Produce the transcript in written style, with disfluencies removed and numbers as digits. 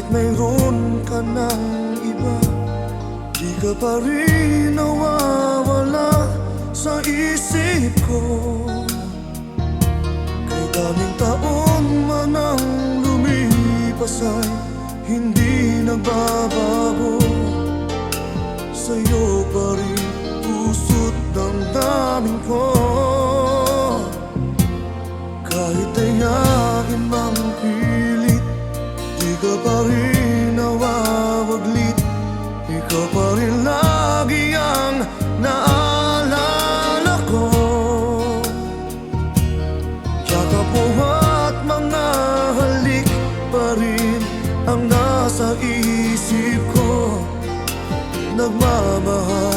mayroon ka ng iba, di ka pa rin nawawala sa isip ko. Kahit daming taon man ang lumipas ay hindi nagbabago. Sa'yo pa rin puso't damdamin ko. Kahit ayain mang pilit, di ka pa rin nawawaglit. Ikaw pa rin lagi ang naalala ko. Yakap mo at mga halik pa rin ang nasa isip ko. Nagmamahal